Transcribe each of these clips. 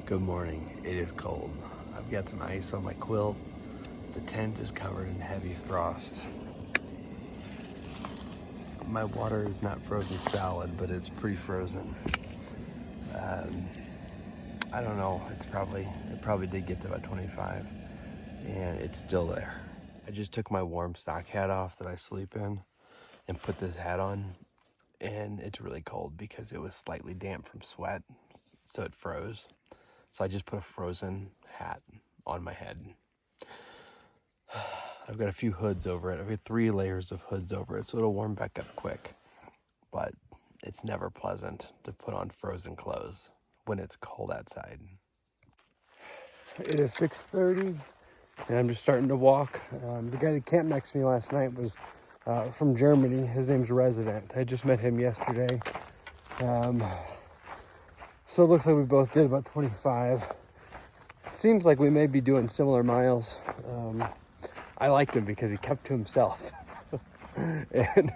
Good morning. It is cold. I've got some ice on my quilt. The tent is covered in heavy frost. My water is not frozen solid, but it's pre-frozen. I don't know. It probably did get to about 25, and it's still there. I just took my warm sock hat off that I sleep in and put this hat on, and it's really cold because it was slightly damp from sweat, so it froze. So I just put a frozen hat on my head. I've got a few hoods over it. I've got 3 layers of hoods over it, so it'll warm back up quick. But it's never pleasant to put on frozen clothes when it's cold outside. It is 6:30, and I'm just starting to walk. The guy that camped next to me last night was from Germany. His name's Resident. I just met him yesterday. So it looks like we both did about 25. Seems like we may be doing similar miles. I liked him because he kept to himself. And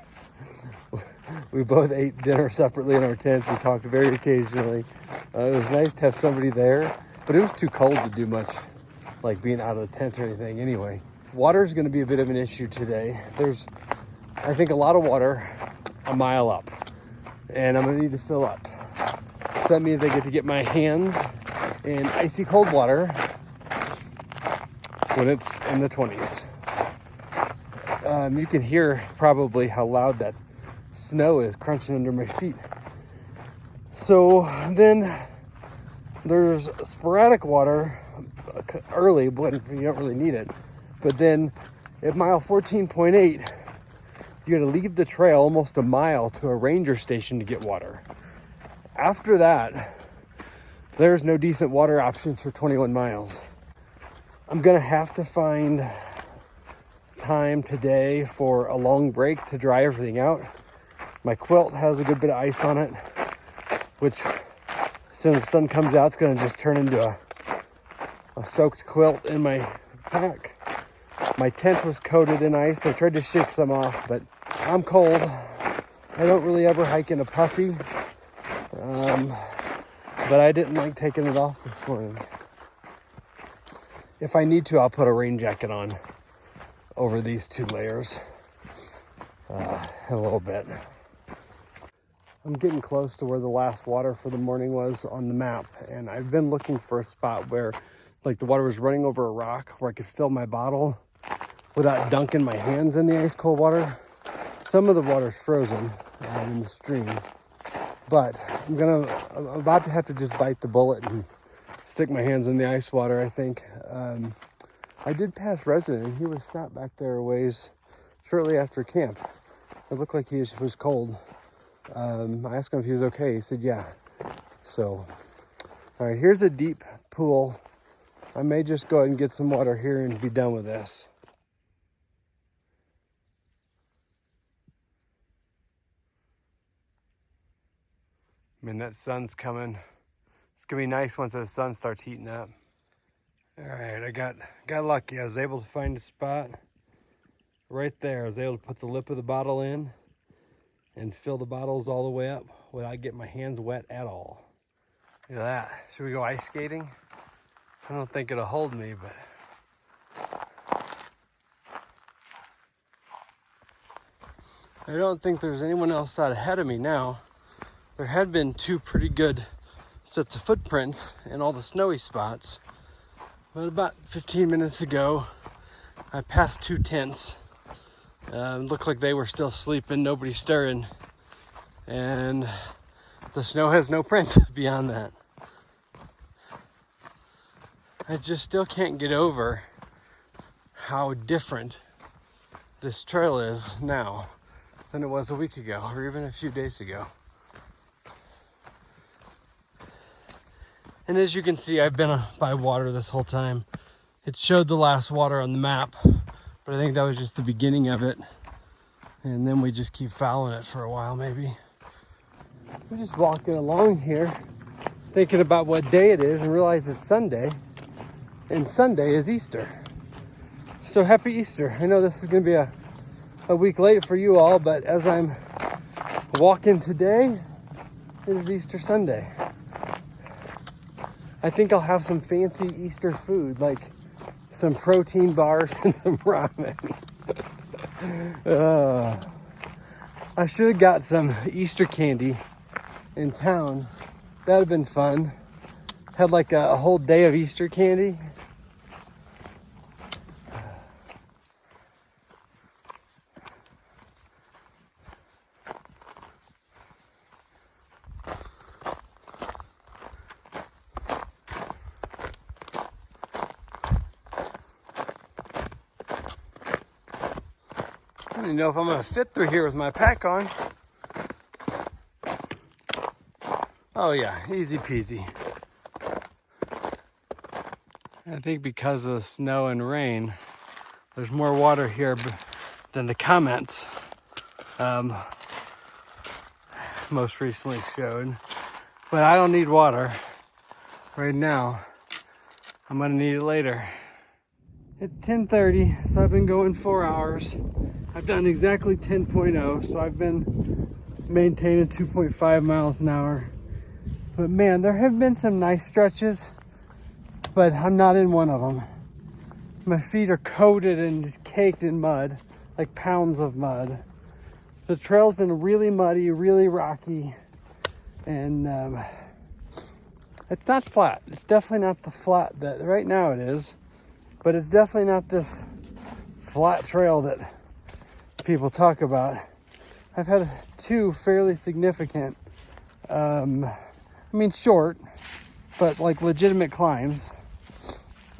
we both ate dinner separately in our tents. We talked very occasionally. It was nice to have somebody there, but it was too cold to do much, like being out of the tent or anything anyway. Water is going to be a bit of an issue today. There's, I think, a lot of water a mile up, and I'm going to need to fill up. So that means I get to get my hands in icy cold water when it's in the 20s. You can hear probably how loud that snow is crunching under my feet. So then there's sporadic water early when you don't really need it. But then at mile 14.8, you got to leave the trail almost a mile to a ranger station to get water. After that, there's no decent water options for 21 miles. I'm going to have to find time today for a long break to dry everything out. My quilt has a good bit of ice on it, which as soon as the sun comes out, it's going to just turn into a soaked quilt in my pack. My tent was coated in ice. I tried to shake some off, but I'm cold. I don't really ever hike in a puffy. But I didn't like taking it off this morning. If I need to, I'll put a rain jacket on over these 2 layers a little bit. I'm getting close to where the last water for the morning was on the map, and I've been looking for a spot where like the water was running over a rock where I could fill my bottle without dunking my hands in the ice cold water. Some of the water's frozen in the stream, but I'm about to have to just bite the bullet and stick my hands in the ice water, I think. I did pass Resident. He was stopped back there a ways shortly after camp. It looked like he was cold. I asked him if he was okay. He said, yeah. So, all right, here's a deep pool. I may just go ahead and get some water here and be done with this. I mean, that sun's coming. It's gonna be nice once the sun starts heating up. All right, I got lucky. I was able to find a spot right there. I was able to put the lip of the bottle in and fill the bottles all the way up without getting my hands wet at all. Look at that. Should we go ice skating? I don't think it'll hold me, but I don't think there's anyone else out ahead of me now. There had been 2 pretty good sets of footprints in all the snowy spots. But about 15 minutes ago, I passed 2 tents. Looked like they were still sleeping, nobody stirring. And the snow has no print beyond that. I just still can't get over how different this trail is now than it was a week ago or even a few days ago. And as you can see, I've been by water this whole time. It showed the last water on the map, but I think that was just the beginning of it. And then we just keep following it for a while, maybe. We're just walking along here, thinking about what day it is and realize it's Sunday. And Sunday is Easter. So happy Easter. I know this is gonna be a week late for you all, but as I'm walking today, it is Easter Sunday. I think I'll have some fancy Easter food, like some protein bars and some ramen. I should have got some Easter candy in town. That'd have been fun. Had like a whole day of Easter candy. I don't even know if I'm gonna fit through here with my pack on. Oh yeah, easy peasy. I think because of the snow and rain, there's more water here than the comments most recently showed. But I don't need water right now. I'm gonna need it later. It's 10:30, so I've been going 4 hours. I've done exactly 10.0, so I've been maintaining 2.5 miles an hour. But man, there have been some nice stretches, but I'm not in one of them. My feet are coated and caked in mud, like pounds of mud. The trail's been really muddy, really rocky, and it's not flat. It's definitely not the flat that right now it is, but it's definitely not this flat trail that people talk about. I've had 2 fairly significant, short, but like legitimate climbs.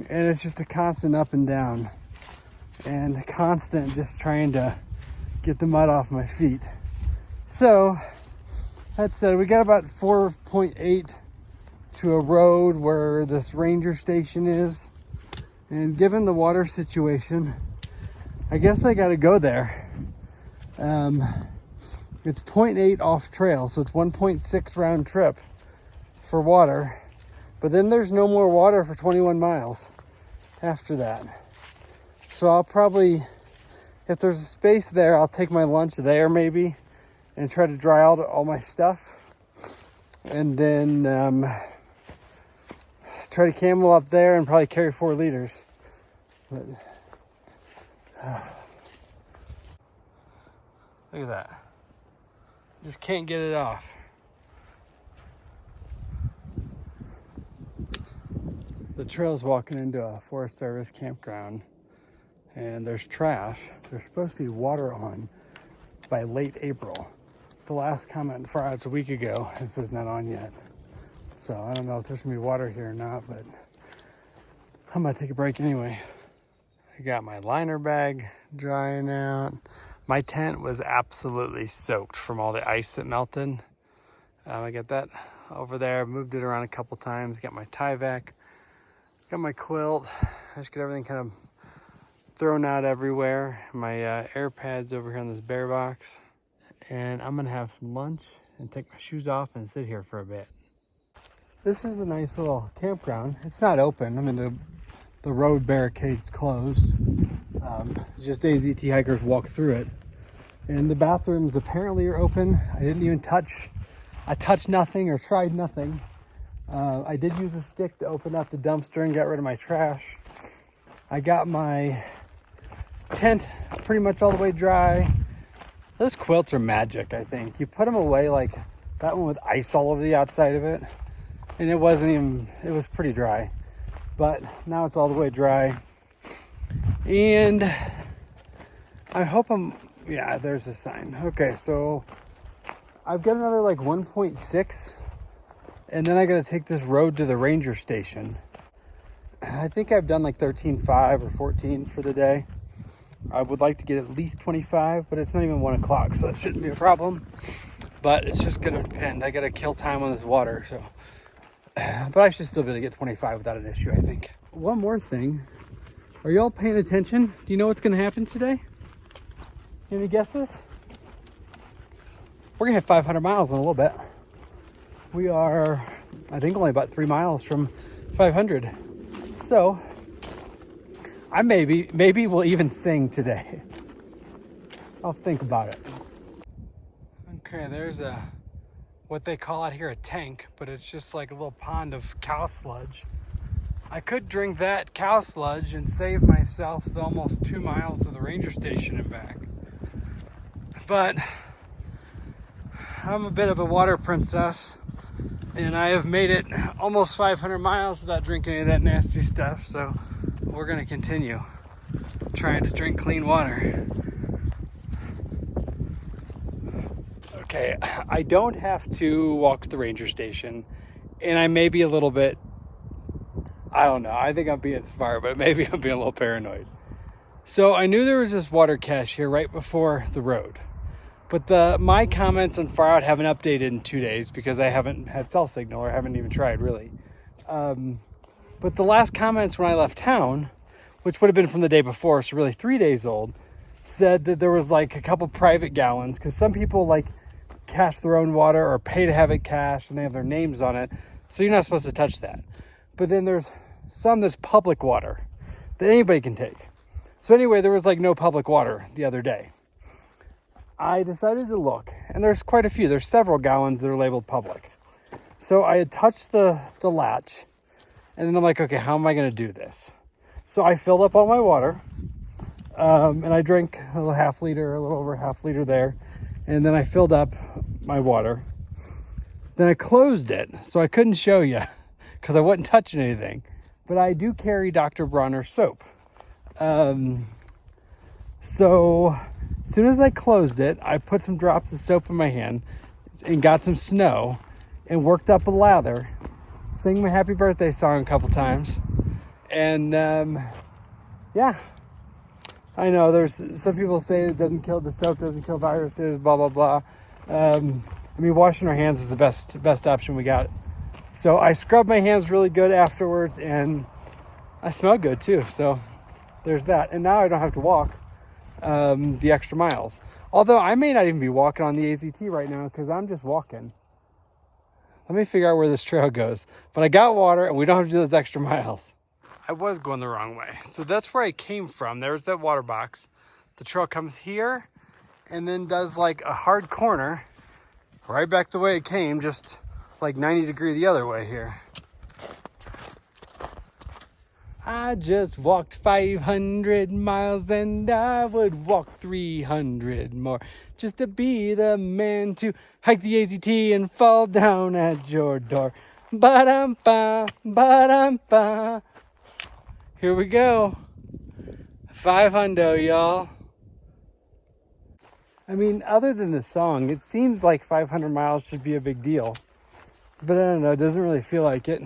And it's just a constant up and down and constant just trying to get the mud off my feet. So that said, we got about 4.8 to a road where this ranger station is. And given the water situation, I guess I gotta go there. It's 0.8 off trail, so it's 1.6 round trip for water. But then there's no more water for 21 miles after that. So I'll probably, if there's a space there, I'll take my lunch there maybe and try to dry out all my stuff. And then try to camel up there and probably carry 4 liters. But, look at that. Just can't get it off. The trail's walking into a Forest Service campground, and there's trash. There's supposed to be water on by late April. The last comment it's a week ago. It says not on yet. So I don't know if there's gonna be water here or not, but I'm gonna take a break anyway. I got my liner bag drying out. My tent was absolutely soaked from all the ice that melted. I got that over there, moved it around a couple times, got my Tyvek, got my quilt. I just got everything kind of thrown out everywhere. My air pads over here on this bear box. And I'm gonna have some lunch and take my shoes off and sit here for a bit. This is a nice little campground. It's not open. I mean, the road barricade's closed. Just AZT hikers walk through it. And the bathrooms apparently are open. I touched nothing or tried nothing. I did use a stick to open up the dumpster and get rid of my trash. I got my tent pretty much all the way dry. Those quilts are magic, I think. You put them away, like that one with ice all over the outside of it. And it was pretty dry. But now it's all the way dry. And I hope yeah, there's a sign. Okay, so I've got another like 1.6, and then I got to take this road to the ranger station. I think I've done like 13.5 or 14 for the day. I would like to get at least 25, but it's not even 1 o'clock, so that shouldn't be a problem. But it's just gonna depend. I gotta kill time on this water, so. But I should still be able to get 25 without an issue, I think. One more thing. Are y'all paying attention? Do you know what's gonna happen today? Any guesses? We're gonna hit 500 miles in a little bit. We are, I think, only about 3 miles from 500. So, I maybe we'll even sing today. I'll think about it. Okay, there's a what they call out here a tank, but it's just like a little pond of cow sludge. I could drink that cow sludge and save myself the almost 2 miles to the ranger station and back. But I'm a bit of a water princess, and I have made it almost 500 miles without drinking any of that nasty stuff, so we're gonna continue trying to drink clean water. Okay, I don't have to walk to the ranger station, and I may be a little bit, I don't know, I think I'm being smart, but maybe I'm being a little paranoid. So I knew there was this water cache here right before the road, but my comments on Far Out haven't updated in 2 days because I haven't had cell signal, or haven't even tried really. But the last comments when I left town, which would have been from the day before, so really 3 days old, said that there was like a couple private gallons, because some people like cache their own water or pay to have it cached and they have their names on it, so you're not supposed to touch that. But then there's some that's public water that anybody can take. So anyway, there was like no public water the other day. I decided to look, and there's quite a few. There's several gallons that are labeled public. So I had touched the latch, and then I'm like, okay, how am I going to do this? So I filled up all my water, and I drank a little over half liter there, and then I filled up my water. Then I closed it, so I couldn't show you because I wasn't touching anything. But I do carry Dr. Bronner soap. So as soon as I closed it, I put some drops of soap in my hand and got some snow and worked up a lather, sang my happy birthday song a couple times. And yeah, I know there's some people say it doesn't kill, the soap doesn't kill viruses, blah, blah, blah. I mean, washing our hands is the best option we got. So I scrubbed my hands really good afterwards, and I smell good too. So there's that. And now I don't have to walk the extra miles. Although I may not even be walking on the AZT right now because I'm just walking. Let me figure out where this trail goes. But I got water, and we don't have to do those extra miles. I was going the wrong way. So that's where I came from. There's that water box. The trail comes here and then does like a hard corner right back the way it came, just like 90 degrees the other way here. I just walked 500 miles and I would walk 300 more just to be the man to hike the AZT and fall down at your door. Ba-dum-ba, ba-dum-ba. Here we go. 500, y'all. I mean, other than the song, it seems like 500 miles should be a big deal. But I don't know, it doesn't really feel like it.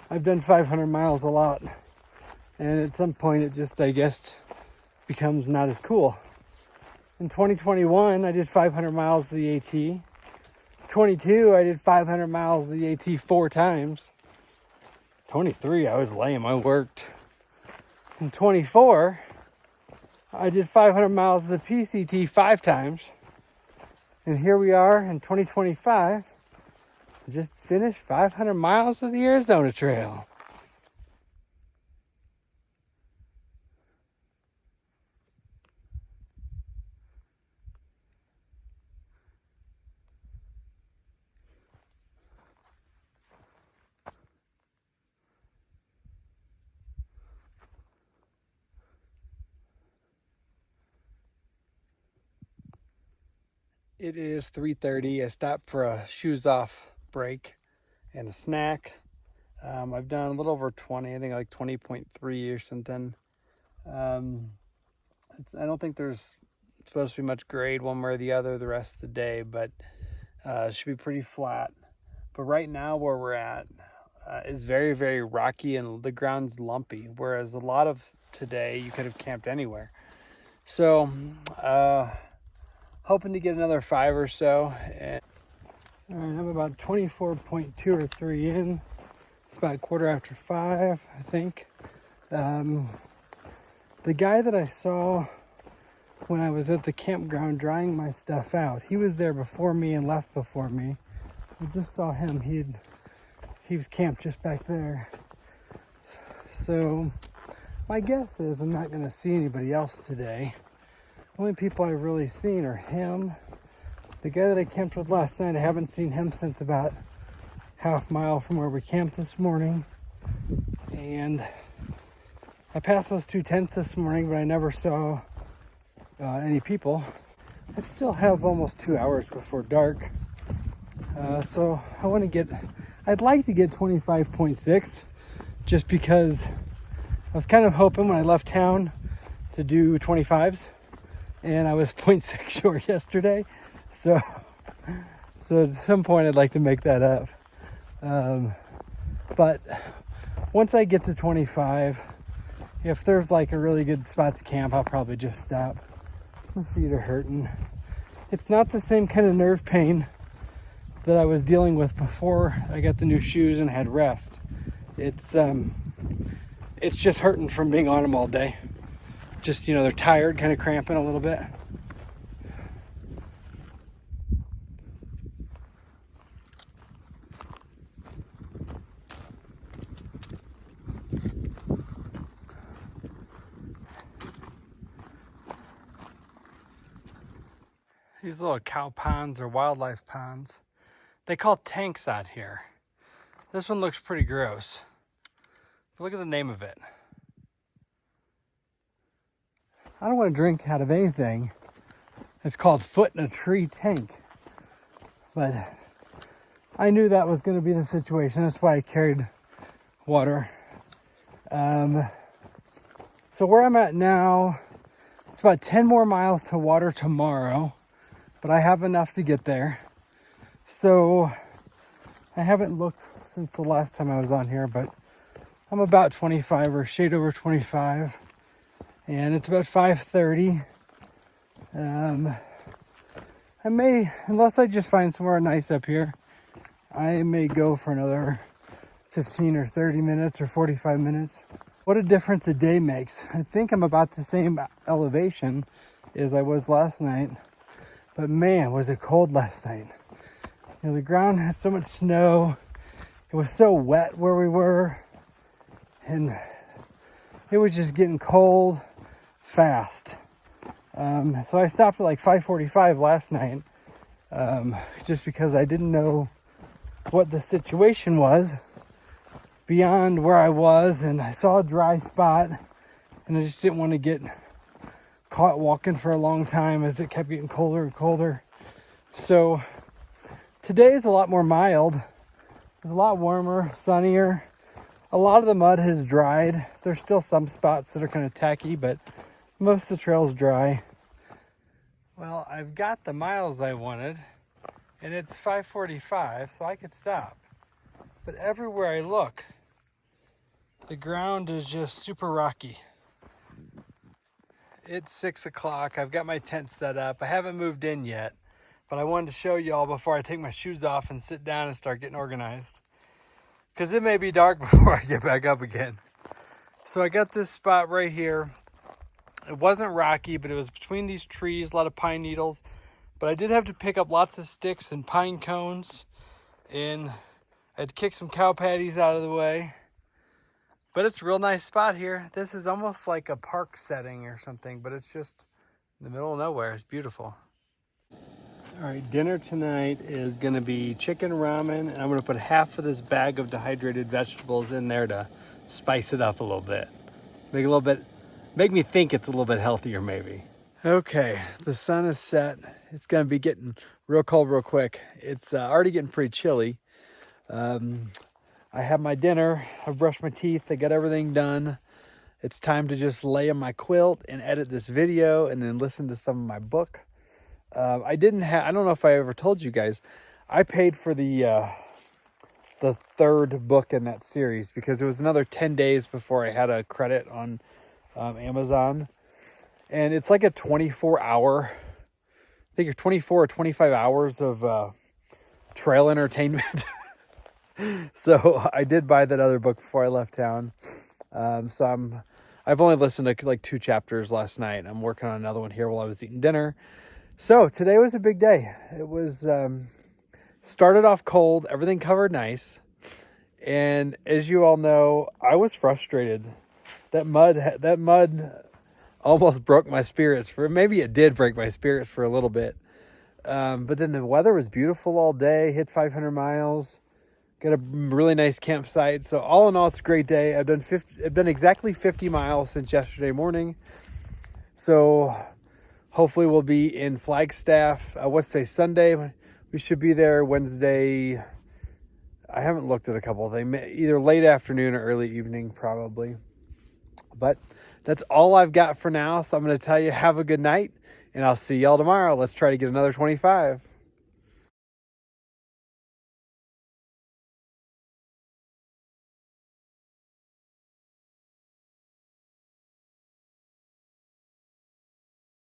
I've done 500 miles a lot. And at some point it just, I guess, becomes not as cool. In 2021, I did 500 miles of the AT. 22, I did 500 miles of the AT 4 times. 23, I was lame, I worked. In 24, I did 500 miles of the PCT 5 times. And here we are in 2025. I just finished 500 miles of the Arizona Trail. It is 3:30. I stopped for a shoes off break and a snack. I've done a little over 20, I think like 20.3 or something. I don't think there's supposed to be much grade one way or the other the rest of the day, but it should be pretty flat. But right now where we're at is very, very rocky and the ground's lumpy, whereas a lot of today you could have camped anywhere. So hoping to get another 5 or so. And all right, I'm about 24.2 or 3 in. It's about 5:15, I think. The guy that I saw when I was at the campground drying my stuff out, he was there before me and left before me. I just saw him. He was camped just back there. So my guess is I'm not going to see anybody else today. Only people I've really seen are him, The guy that I camped with last night, I haven't seen him since about half mile from where we camped this morning. And I passed those 2 tents this morning, but I never saw any people. I still have almost 2 hours before dark. So I'd like to get 25.6 just because I was kind of hoping when I left town to do 25s, and I was 0.6 short yesterday. So at some point I'd like to make that up. But once I get to 25, if there's like a really good spot to camp, I'll probably just stop. My feet are hurting. It's not the same kind of nerve pain that I was dealing with before I got the new shoes and had rest. It's just hurting from being on them all day. Just, they're tired, kind of cramping a little bit. These little cow ponds or wildlife ponds, they call tanks out here. This one looks pretty gross. But look at the name of it. I don't want to drink out of anything. It's called Foot in a Tree Tank. But I knew that was going to be the situation. That's why I carried water. So where I'm at now, it's about 10 more miles to water tomorrow. But I have enough to get there. So I haven't looked since the last time I was on here, but I'm about 25 or shade over 25. And it's about 5:30. I may, unless I just find somewhere nice up here, I may go for another 15 or 30 minutes or 45 minutes. What a difference a day makes. I think I'm about the same elevation as I was last night. But man, was it cold last night. The ground had so much snow. It was so wet where we were. And it was just getting cold fast. So I stopped at like 5:45 last night. Just because I didn't know what the situation was beyond where I was. And I saw a dry spot. And I just didn't want to get caught walking for a long time as it kept getting colder and colder. So today is a lot more mild. It's a lot warmer, sunnier. A lot of the mud has dried. There's still some spots that are kind of tacky, but most of the trail's dry. Well, I've got the miles I wanted, and it's 5:45, so I could stop. But everywhere I look, the ground is just super rocky. It's 6 o'clock. I've got my tent set up. I haven't moved in yet, but I wanted to show y'all before I take my shoes off and sit down and start getting organized. Because it may be dark before I get back up again. So I got this spot right here. It wasn't rocky, but it was between these trees, a lot of pine needles. But I did have to pick up lots of sticks and pine cones. And I had to kick some cow patties out of the way. But it's a real nice spot here. This is almost like a park setting or something, but it's just in the middle of nowhere. It's beautiful. All right, dinner tonight is gonna be chicken ramen, and I'm gonna put half of this bag of dehydrated vegetables in there to spice it up a little bit. Make me think it's a little bit healthier maybe. Okay, the sun is set. It's gonna be getting real cold real quick. It's already getting pretty chilly. I have my dinner, I've brushed my teeth, I got everything done. It's time to just lay on my quilt and edit this video and then listen to some of my book. I don't know if I ever told you guys, I paid for the third book in that series because it was another 10 days before I had a credit on Amazon. And it's like a 24-hour, I think 24 or 25 hours of trail entertainment. So I did buy that other book before I left town. So I've only listened to like 2 chapters last night. I'm working on another one here while I was eating dinner. So today was a big day. It was started off cold, everything covered nice. And as you all know, I was frustrated. That mud almost broke my spirits maybe it did break my spirits for a little bit. But then the weather was beautiful all day, hit 500 miles, got a really nice campsite. So all in all, it's a great day. I've done exactly 50 miles since yesterday morning. So hopefully we'll be in Flagstaff, what's today, Sunday? We should be there Wednesday. I haven't looked at a couple of things, either late afternoon or early evening probably. But that's all I've got for now. So I'm going to tell you, have a good night, and I'll see y'all tomorrow. Let's try to get another 25.